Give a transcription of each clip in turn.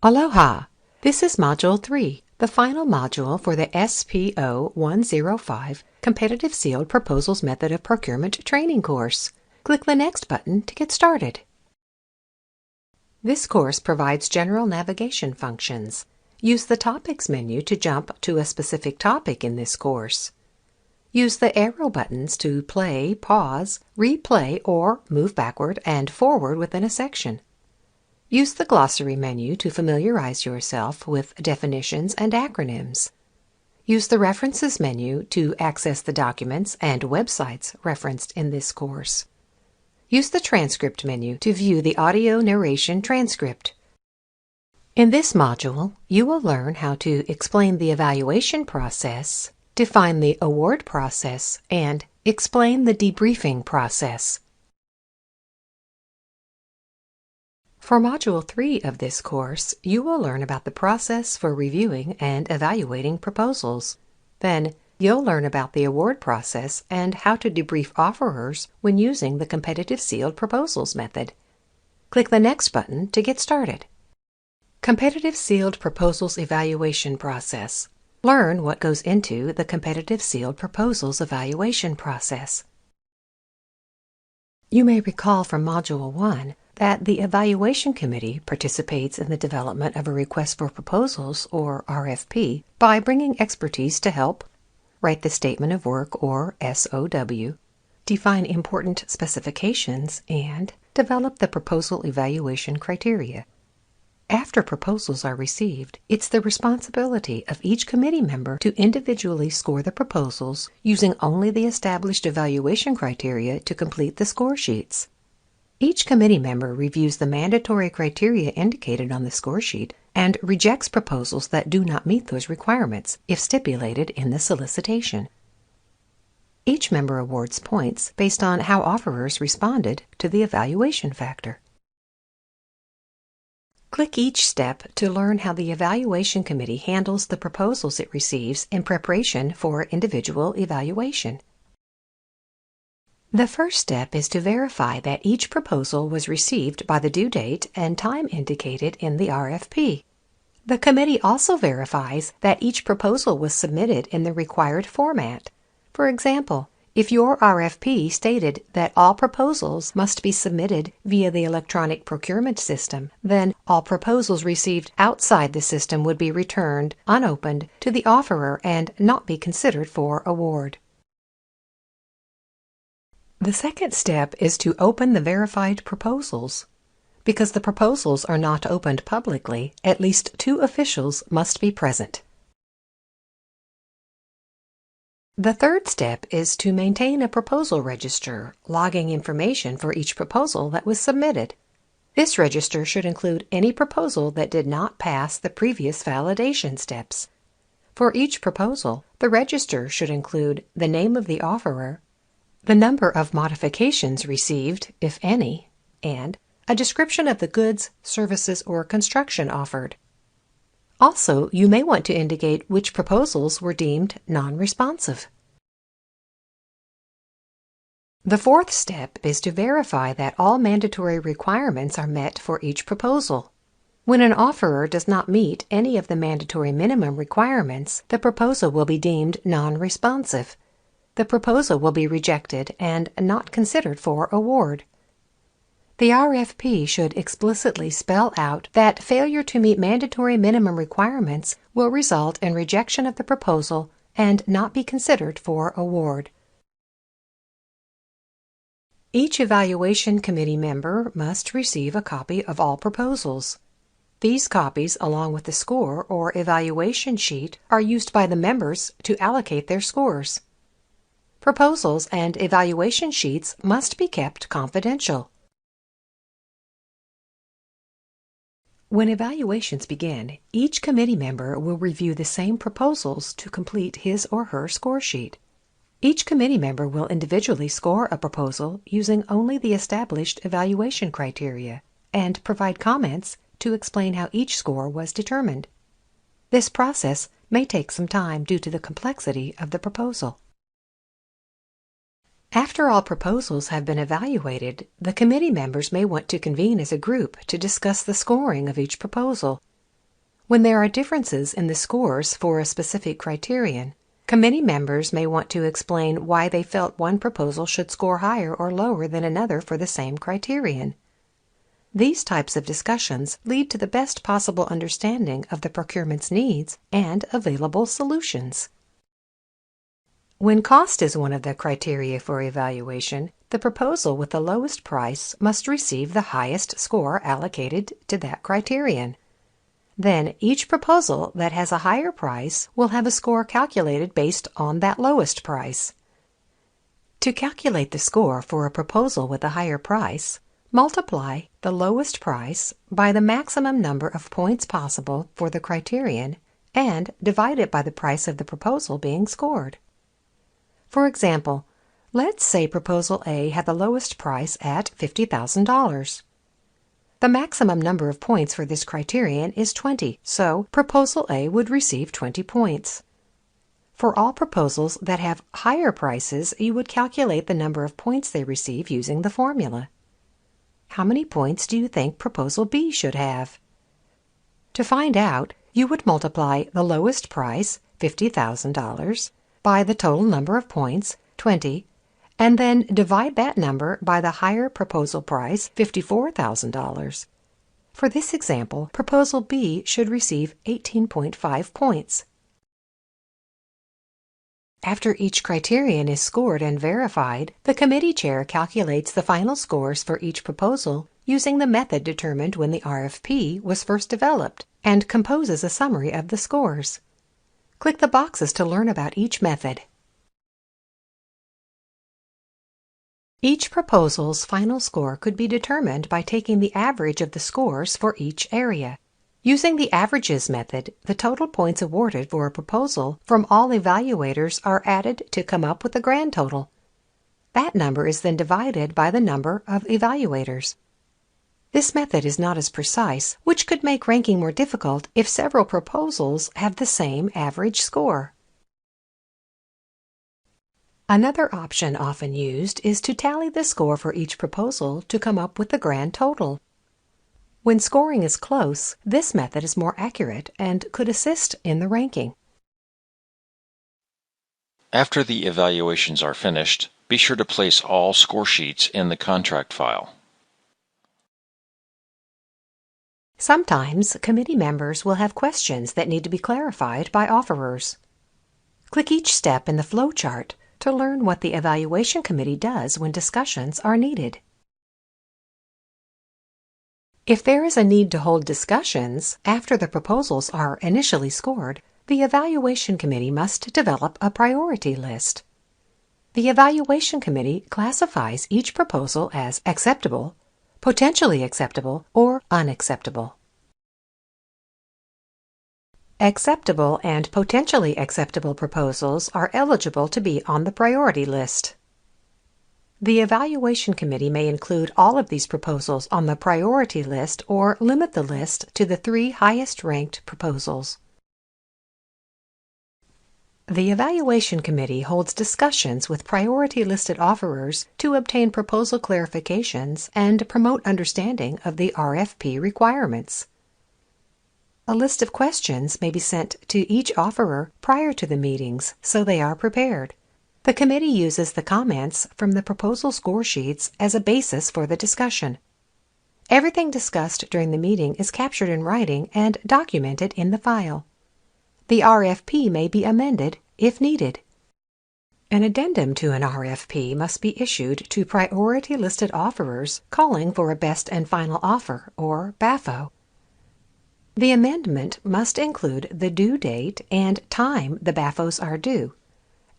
Aloha! This is Module 3, the final module for the SPO 105 Competitive Sealed Proposals Method of Procurement training course. Click the Next button to get started. This course provides general navigation functions. Use the Topics menu to jump to a specific topic in this course. Use the arrow buttons to play, pause, replay, or move backward and forward within a section. Use the glossary menu to familiarize yourself with definitions and acronyms. Use the References menu to access the documents and websites referenced in this course. Use the Transcript menu to view the audio narration transcript. In this module, you will learn how to explain the evaluation process, define the award process, and explain the debriefing process. For Module 3 of this course, you will learn about the process for reviewing and evaluating proposals. Then, you'll learn about the award process and how to debrief offerors when using the Competitive Sealed Proposals method. Click the Next button to get started. Competitive Sealed Proposals Evaluation Process. Learn what goes into the Competitive Sealed Proposals Evaluation process. You may recall from Module 1 that the Evaluation Committee participates in the development of a Request for Proposals, or RFP, by bringing expertise to help write the Statement of Work, or SOW, define important specifications, and develop the proposal evaluation criteria. After proposals are received, it's the responsibility of each committee member to individually score the proposals using only the established evaluation criteria to complete the score sheets. Each committee member reviews the mandatory criteria indicated on the score sheet and rejects proposals that do not meet those requirements if stipulated in the solicitation. Each member awards points based on how offerors responded to the evaluation factor. Click each step to learn how the Evaluation Committee handles the proposals it receives in preparation for individual evaluation. The first step is to verify that each proposal was received by the due date and time indicated in the RFP. The committee also verifies that each proposal was submitted in the required format. For example, if your RFP stated that all proposals must be submitted via the electronic procurement system, then all proposals received outside the system would be returned unopened to the offeror and not be considered for award. The second step is to open the verified proposals. Because the proposals are not opened publicly, at least 2 officials must be present. The third step is to maintain a proposal register, logging information for each proposal that was submitted. This register should include any proposal that did not pass the previous validation steps. For each proposal, the register should include the name of the offeror, the number of modifications received, if any, and a description of the goods, services, or construction offered. Also, you may want to indicate which proposals were deemed non-responsive. The fourth step is to verify that all mandatory requirements are met for each proposal. When an offeror does not meet any of the mandatory minimum requirements, the proposal will be deemed non-responsive. The proposal will be rejected and not considered for award. The RFP should explicitly spell out that failure to meet mandatory minimum requirements will result in rejection of the proposal and not be considered for award. Each Evaluation Committee member must receive a copy of all proposals. These copies, along with the score or evaluation sheet, are used by the members to allocate their scores. Proposals and evaluation sheets must be kept confidential. When evaluations begin, each committee member will review the same proposals to complete his or her score sheet. Each committee member will individually score a proposal using only the established evaluation criteria and provide comments to explain how each score was determined. This process may take some time due to the complexity of the proposal. After all proposals have been evaluated, the committee members may want to convene as a group to discuss the scoring of each proposal. When there are differences in the scores for a specific criterion, committee members may want to explain why they felt one proposal should score higher or lower than another for the same criterion. These types of discussions lead to the best possible understanding of the procurement's needs and available solutions. When cost is one of the criteria for evaluation, the proposal with the lowest price must receive the highest score allocated to that criterion. Then each proposal that has a higher price will have a score calculated based on that lowest price. To calculate the score for a proposal with a higher price, multiply the lowest price by the maximum number of points possible for the criterion and divide it by the price of the proposal being scored. For example, let's say Proposal A had the lowest price at $50,000. The maximum number of points for this criterion is 20, so Proposal A would receive 20 points. For all proposals that have higher prices, you would calculate the number of points they receive using the formula. How many points do you think Proposal B should have? To find out, you would multiply the lowest price, $50,000, by the total number of points, 20, and then divide that number by the higher proposal price, $54,000. For this example, Proposal B should receive 18.5 points. After each criterion is scored and verified, the committee chair calculates the final scores for each proposal using the method determined when the RFP was first developed and composes a summary of the scores. Click the boxes to learn about each method. Each proposal's final score could be determined by taking the average of the scores for each area. Using the averages method, the total points awarded for a proposal from all evaluators are added to come up with the grand total. That number is then divided by the number of evaluators. This method is not as precise, which could make ranking more difficult if several proposals have the same average score. Another option often used is to tally the score for each proposal to come up with the grand total. When scoring is close, this method is more accurate and could assist in the ranking. After the evaluations are finished, be sure to place all score sheets in the contract file. Sometimes committee members will have questions that need to be clarified by offerers. Click each step in the flowchart to learn what the evaluation committee does when discussions are needed. If there is a need to hold discussions after the proposals are initially scored, the evaluation committee must develop a priority list. The evaluation committee classifies each proposal as acceptable, potentially acceptable, or unacceptable. Acceptable and potentially acceptable proposals are eligible to be on the priority list. The evaluation committee may include all of these proposals on the priority list or limit the list to the 3 highest-ranked proposals. The evaluation committee holds discussions with priority-listed offerers to obtain proposal clarifications and promote understanding of the RFP requirements. A list of questions may be sent to each offerer prior to the meetings so they are prepared. The committee uses the comments from the proposal score sheets as a basis for the discussion. Everything discussed during the meeting is captured in writing and documented in the file. The RFP may be amended if needed. An addendum to an RFP must be issued to priority-listed offerers calling for a best and final offer, or BAFO. The amendment must include the due date and time the BAFOs are due,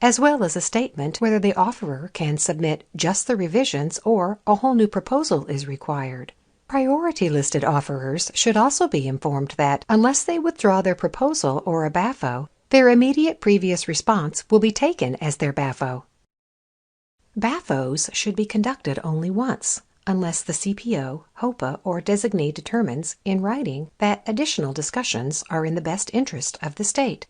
as well as a statement whether the offerer can submit just the revisions or a whole new proposal is required. Priority-listed offerers should also be informed that, unless they withdraw their proposal or a BAFO, their immediate previous response will be taken as their BAFO. BAFOs should be conducted only once, unless the CPO, HOPA, or designee determines in writing that additional discussions are in the best interest of the state.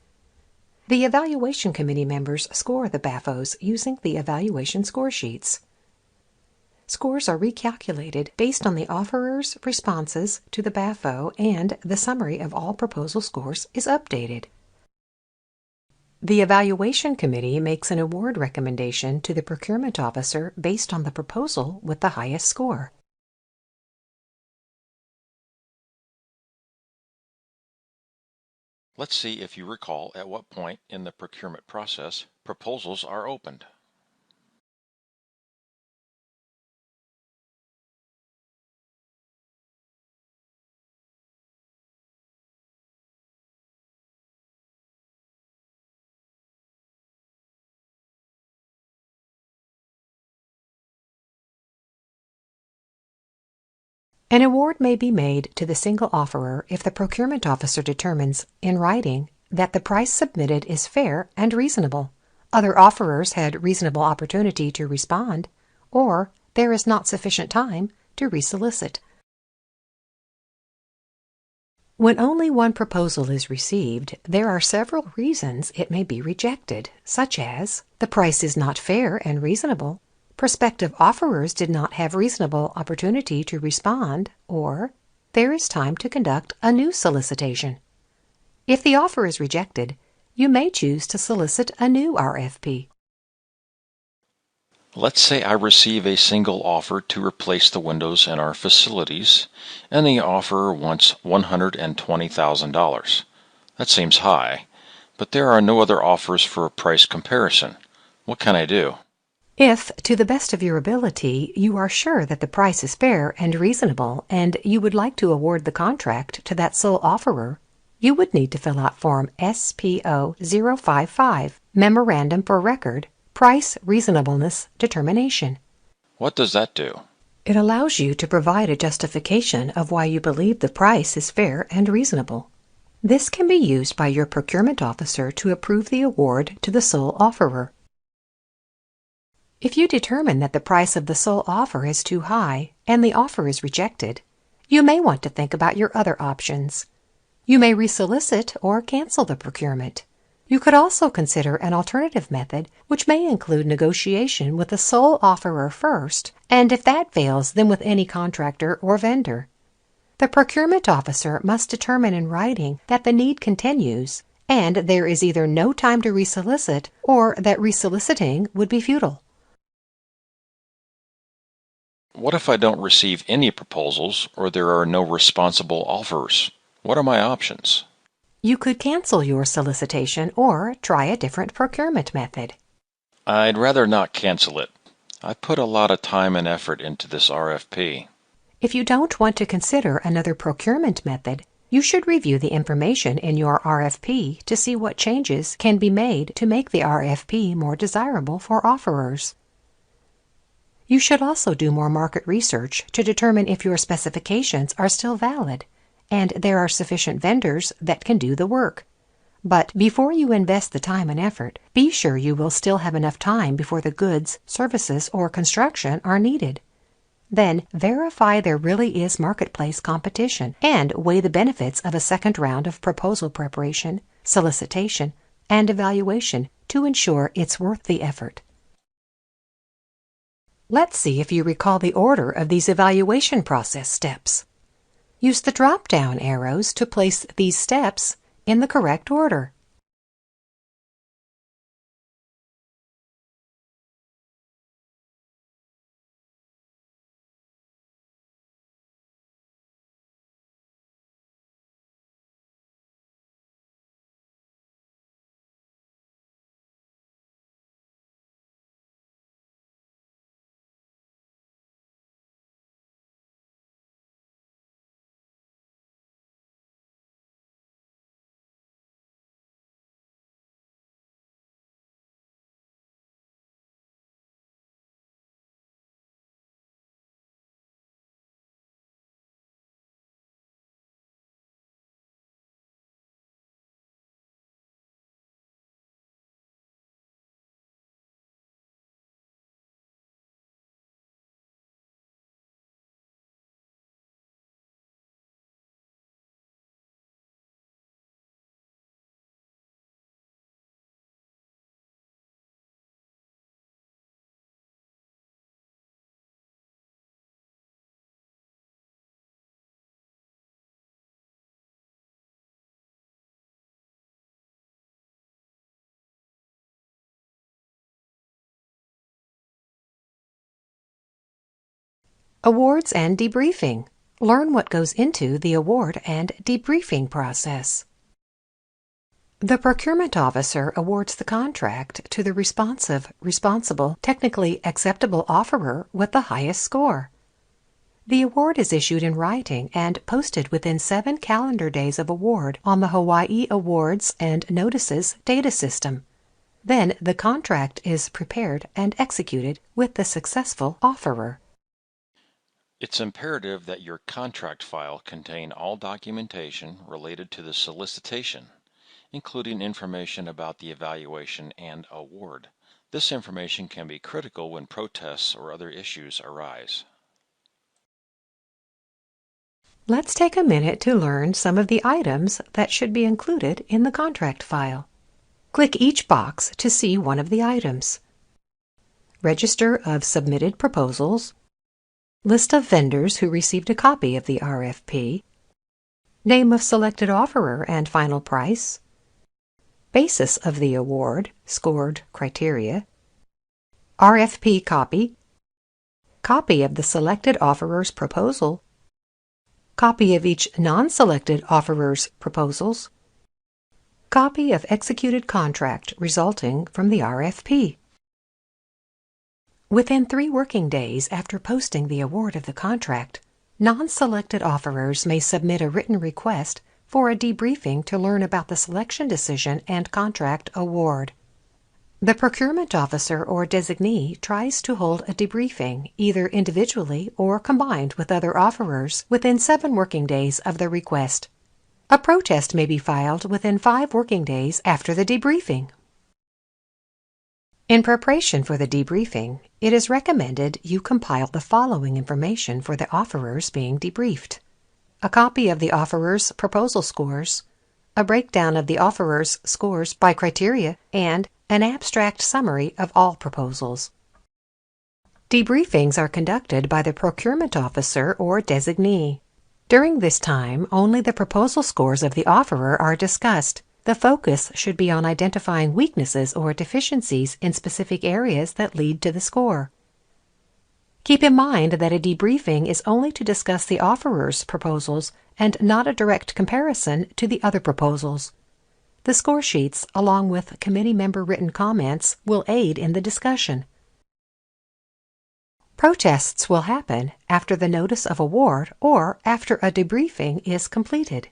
The evaluation committee members score the BAFOs using the evaluation score sheets. Scores are recalculated based on the offerer's responses to the BAFO, and the summary of all proposal scores is updated. The Evaluation Committee makes an award recommendation to the procurement officer based on the proposal with the highest score. Let's see if you recall at what point in the procurement process proposals are opened. An award may be made to the single offerer if the procurement officer determines, in writing, that the price submitted is fair and reasonable, other offerers had reasonable opportunity to respond, or there is not sufficient time to resolicit. When only one proposal is received, there are several reasons it may be rejected, such as the price is not fair and reasonable, prospective offerers did not have reasonable opportunity to respond, or there is time to conduct a new solicitation. If the offer is rejected, you may choose to solicit a new RFP. Let's say I receive a single offer to replace the windows in our facilities, and the offerer wants $120,000. That seems high, but there are no other offers for a price comparison. What can I do? If, to the best of your ability, you are sure that the price is fair and reasonable and you would like to award the contract to that sole offerer, you would need to fill out Form SPO 055, Memorandum for Record, Price Reasonableness Determination. What does that do? It allows you to provide a justification of why you believe the price is fair and reasonable. This can be used by your procurement officer to approve the award to the sole offerer. If you determine that the price of the sole offer is too high and the offer is rejected, you may want to think about your other options. You may resolicit or cancel the procurement. You could also consider an alternative method, which may include negotiation with the sole offerer first, and if that fails, then with any contractor or vendor. The procurement officer must determine in writing that the need continues, and there is either no time to resolicit or that resoliciting would be futile. What if I don't receive any proposals or there are no responsible offers? What are my options? You could cancel your solicitation or try a different procurement method. I'd rather not cancel it. I put a lot of time and effort into this RFP. If you don't want to consider another procurement method, you should review the information in your RFP to see what changes can be made to make the RFP more desirable for offerers. You should also do more market research to determine if your specifications are still valid and there are sufficient vendors that can do the work. But before you invest the time and effort, be sure you will still have enough time before the goods, services, or construction are needed. Then verify there really is marketplace competition and weigh the benefits of a second round of proposal preparation, solicitation, and evaluation to ensure it's worth the effort. Let's see if you recall the order of these evaluation process steps. Use the drop-down arrows to place these steps in the correct order. Awards and Debriefing. Learn what goes into the award and debriefing process. The procurement officer awards the contract to the responsive, responsible, technically acceptable offerer with the highest score. The award is issued in writing and posted within 7 calendar days of award on the Hawai'i Awards and Notices data system. Then the contract is prepared and executed with the successful offerer. It's imperative that your contract file contain all documentation related to the solicitation, including information about the evaluation and award. This information can be critical when protests or other issues arise. Let's take a minute to learn some of the items that should be included in the contract file. Click each box to see one of the items. Register of submitted proposals, list of vendors who received a copy of the RFP, name of selected offerer and final price, basis of the award, scored criteria, RFP copy, copy of the selected offerer's proposal, copy of each non-selected offerer's proposals, copy of executed contract resulting from the RFP. Within 3 working days after posting the award of the contract, non-selected offerers may submit a written request for a debriefing to learn about the selection decision and contract award. The procurement officer or designee tries to hold a debriefing, either individually or combined with other offerers, within 7 working days of the request. A protest may be filed within 5 working days after the debriefing. In preparation for the debriefing, it is recommended you compile the following information for the offerers being debriefed: a copy of the offerer's proposal scores, a breakdown of the offerer's scores by criteria, and an abstract summary of all proposals. Debriefings are conducted by the procurement officer or designee. During this time, only the proposal scores of the offerer are discussed. The focus should be on identifying weaknesses or deficiencies in specific areas that lead to the score. Keep in mind that a debriefing is only to discuss the offerer's proposals and not a direct comparison to the other proposals. The score sheets, along with committee member written comments, will aid in the discussion. Protests will happen after the notice of award or after a debriefing is completed.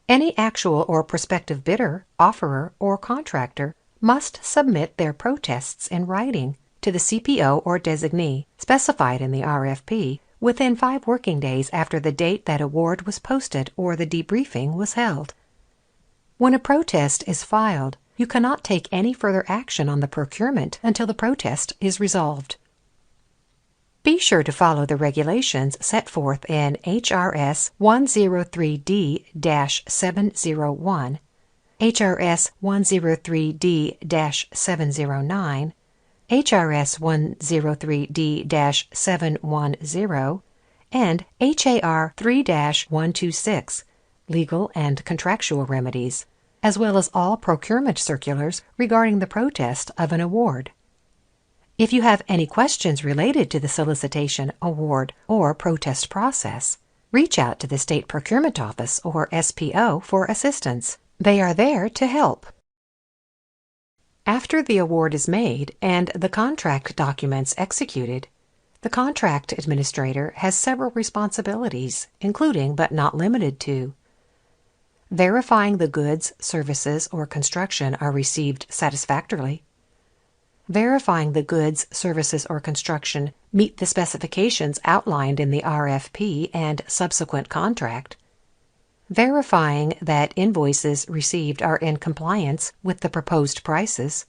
Any actual or prospective bidder, offerer, or contractor must submit their protests in writing to the CPO or designee specified in the RFP within 5 working days after the date that award was posted or the debriefing was held. When a protest is filed, you cannot take any further action on the procurement until the protest is resolved. Be sure to follow the regulations set forth in HRS 103D-701, HRS 103D-709, HRS 103D-710, and HAR 3-126, Legal and Contractual Remedies, as well as all procurement circulars regarding the protest of an award. If you have any questions related to the solicitation, award, or protest process, reach out to the State Procurement Office or SPO for assistance. They are there to help. After the award is made and the contract documents executed, the contract administrator has several responsibilities, including but not limited to verifying the goods, services, or construction are received satisfactorily, verifying the goods, services, or construction meet the specifications outlined in the RFP and subsequent contract, verifying that invoices received are in compliance with the proposed prices,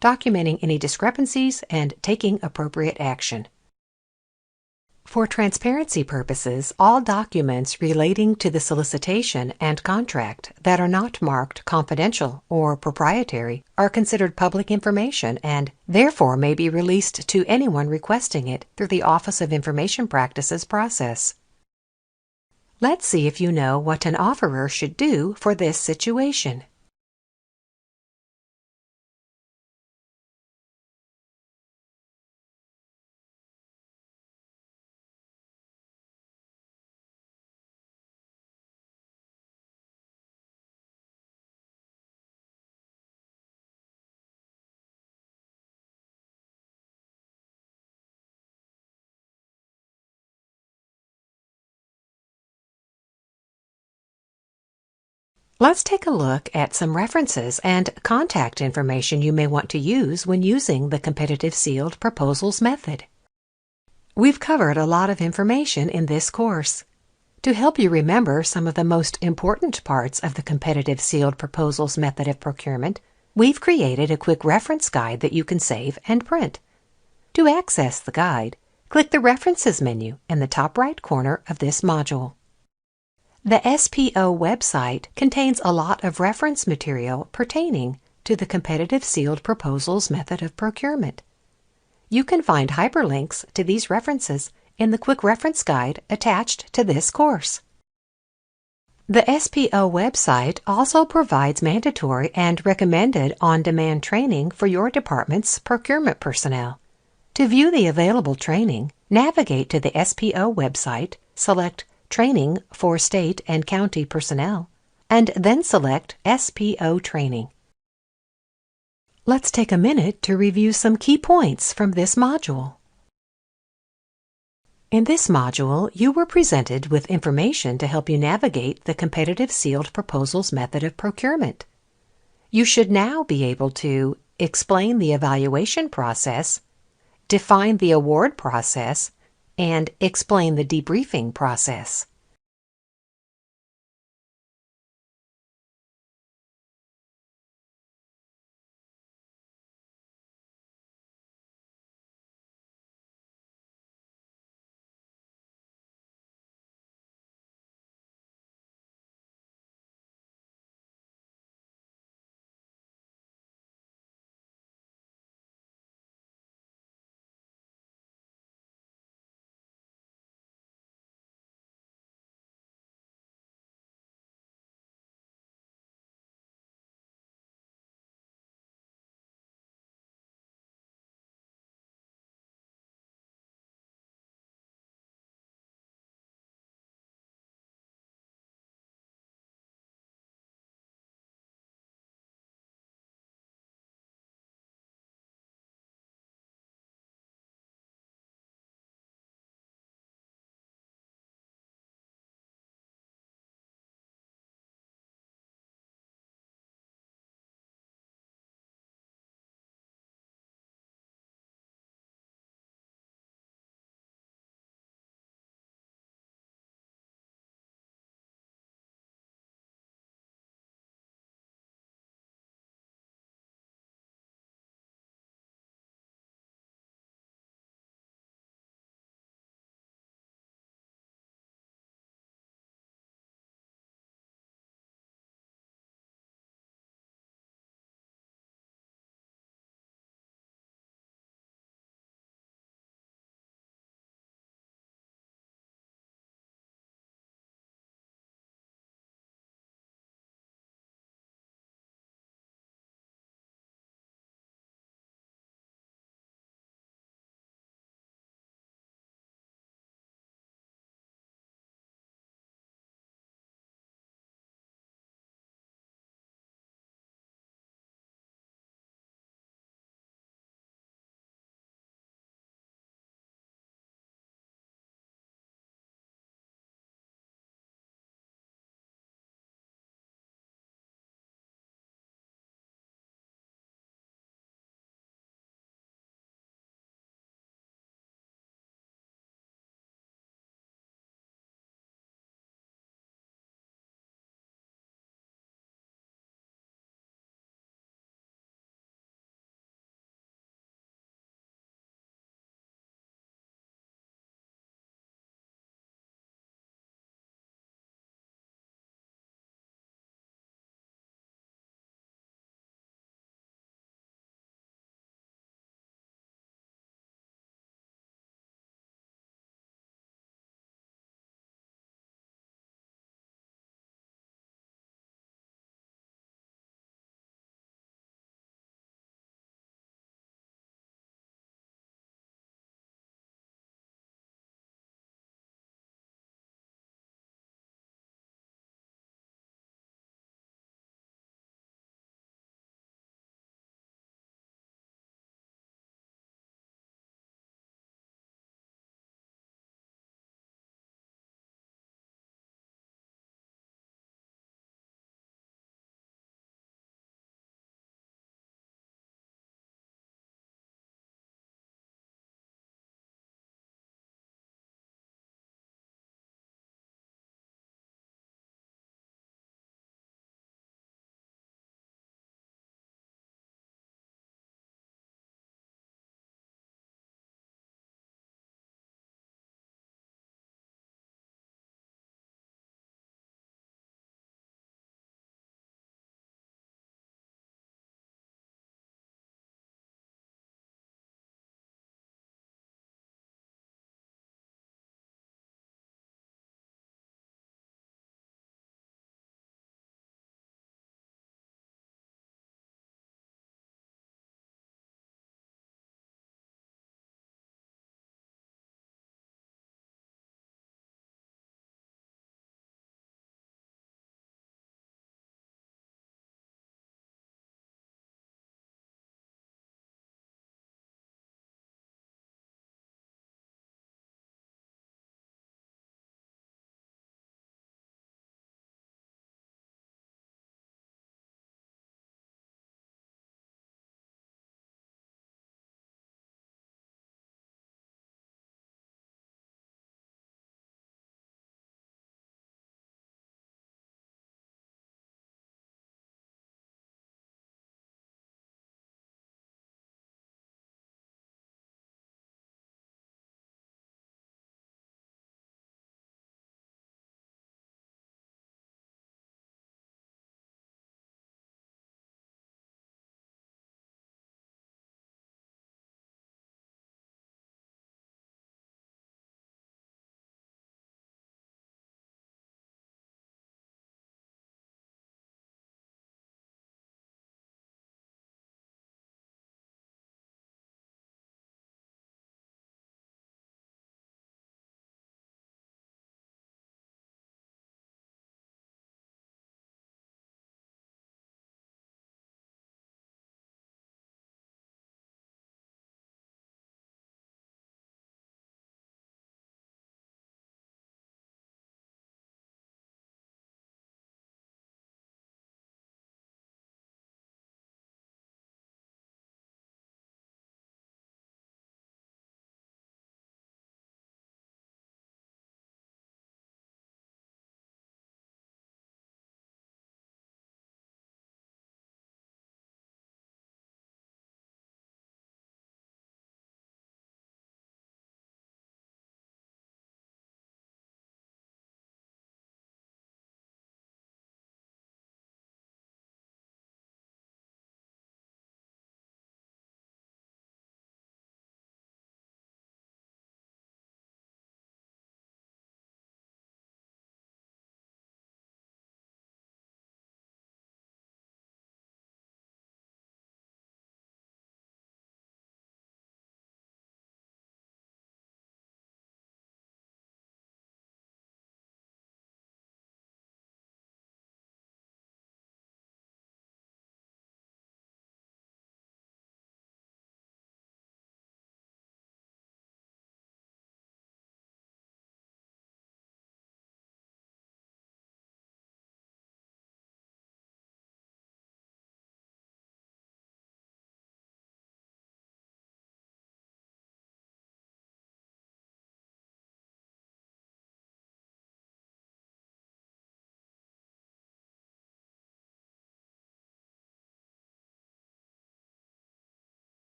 documenting any discrepancies, and taking appropriate action. For transparency purposes, all documents relating to the solicitation and contract that are not marked confidential or proprietary are considered public information and therefore may be released to anyone requesting it through the Office of Information Practices process. Let's see if you know what an offerer should do for this situation. Let's take a look at some references and contact information you may want to use when using the competitive sealed proposals method. We've covered a lot of information in this course. To help you remember some of the most important parts of the competitive sealed proposals method of procurement, we've created a quick reference guide that you can save and print. To access the guide, click the References menu in the top right corner of this module. The SPO website contains a lot of reference material pertaining to the competitive sealed proposals method of procurement. You can find hyperlinks to these references in the Quick Reference Guide attached to this course. The SPO website also provides mandatory and recommended on-demand training for your department's procurement personnel. To view the available training, navigate to the SPO website, select Training for State and County Personnel, and then select SPO Training. Let's take a minute to review some key points from this module. In this module, you were presented with information to help you navigate the competitive sealed proposals method of procurement. You should now be able to explain the evaluation process, define the award process, and explain the debriefing process.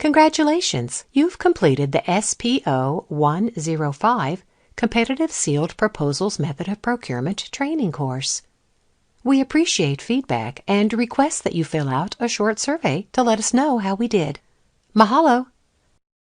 Congratulations! You've completed the SPO 105 Competitive Sealed Proposals Method of Procurement training course. We appreciate feedback and request that you fill out a short survey to let us know how we did. Mahalo!